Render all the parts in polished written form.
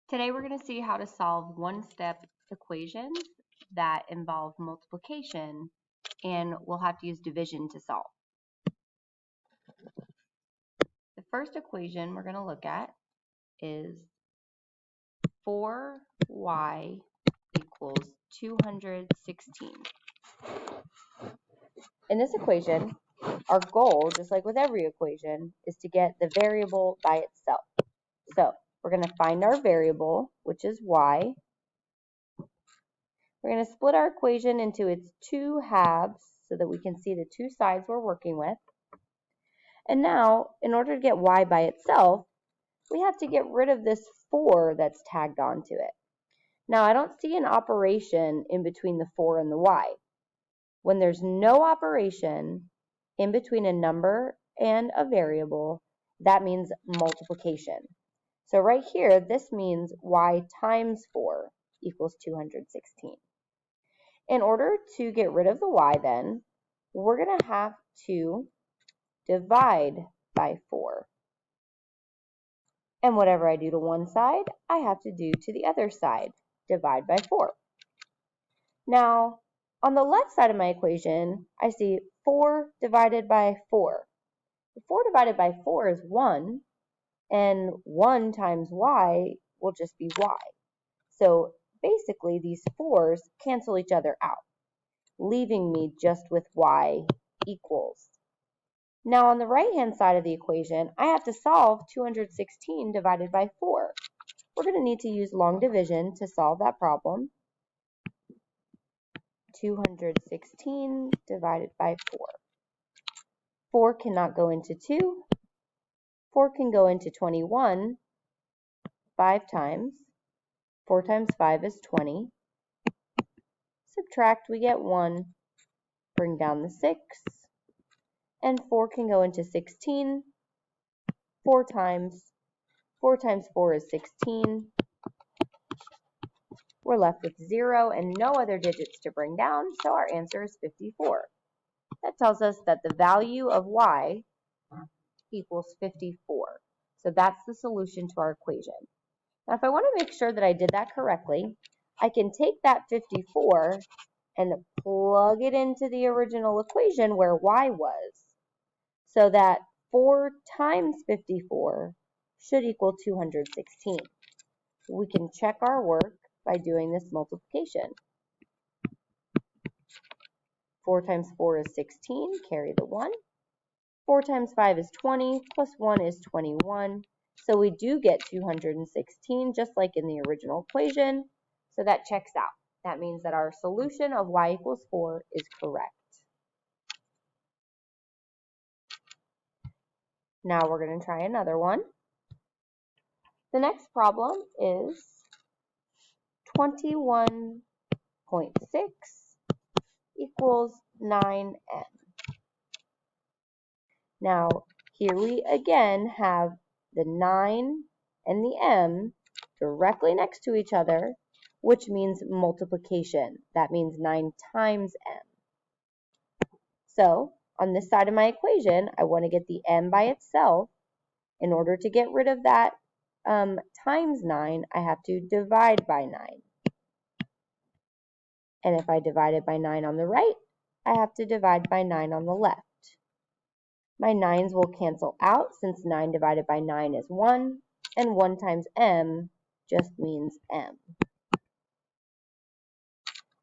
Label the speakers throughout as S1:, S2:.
S1: Today we're going to see how to solve one-step equations that involve multiplication, and we'll have to use division to solve. The first equation we're going to look at is 4y equals 216. In this equation, our goal, just like with every equation, is to get the variable by itself. So we're going to find our variable, which is y. We're going to split our equation into its two halves so that we can see the two sides we're working with. And now, in order to get y by itself, we have to get rid of this 4 that's tagged onto it. Now, I don't see an operation in between the 4 and the y. When there's no operation in between a number and a variable, that means multiplication. So right here, this means y times 4 equals 216. In order to get rid of the y then, we're going to have to divide by 4. And whatever I do to one side, I have to do to the other side, divide by 4. Now, on the left side of my equation, I see 4 divided by 4. 4 divided by 4 is 1, and 1 times y will just be y. So basically, these 4's cancel each other out, leaving me just with y equals. Now on the right-hand side of the equation, I have to solve 216 divided by 4. We're going to need to use long division to solve that problem. 216 divided by 4. 4 cannot go into 2. 4 can go into 21 5 times. 4 times 5 is 20. Subtract, we get 1. Bring down the 6. And 4 can go into 16 4 times. 4 times 4 is 16. We're left with 0 and no other digits to bring down, so our answer is 54. That tells us that the value of y equals 54. So that's the solution to our equation. Now, if I want to make sure that I did that correctly, I can take that 54 and plug it into the original equation where y was, so that 4 times 54 should equal 216. We can check our work by doing this multiplication. 4 times 4 is 16, carry the 1. 4 times 5 is 20, plus 1 is 21. So we do get 216, just like in the original equation. So that checks out. That means that our solution of y equals 4 is correct. Now we're going to try another one. The next problem is 21.6 equals 9m. Now, here we again have the 9 and the m directly next to each other, which means multiplication. That means 9 times m. So, on this side of my equation, I want to get the m by itself. In order to get rid of that times 9, I have to divide by 9. And if I divide it by 9 on the right, I have to divide by 9 on the left. My 9's will cancel out since 9 divided by 9 is 1, and 1 times m just means m.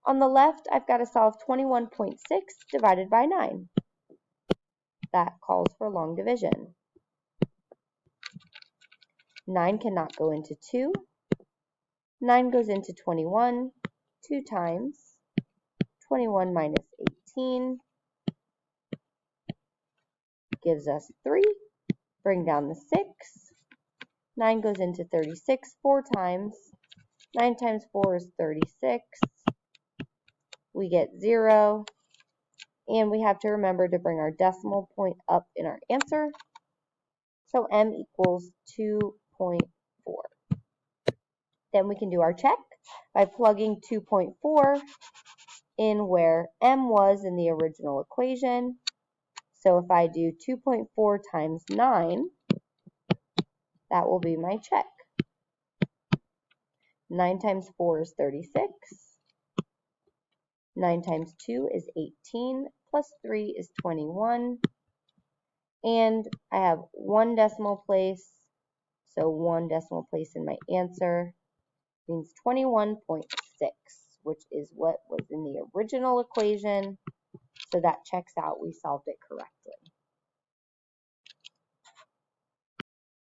S1: On the left, I've got to solve 21.6 divided by 9. That calls for long division. 9 cannot go into 2. 9 goes into 21 2 times. 21 minus 18 gives us 3. Bring down the 6. 9 goes into 36 4 times. 9 times 4 is 36. We get 0. And we have to remember to bring our decimal point up in our answer. So m equals 2.4. Then we can do our check by plugging 2.4 in where m was in the original equation. So if I do 2.4 times 9, that will be my check. 9 times 4 is 36. 9 times 2 is 18, plus 3 is 21. And I have 1 decimal place, so 1 decimal place in my answer means 21.6, which is what was in the original equation. So that checks out. We solved it correctly.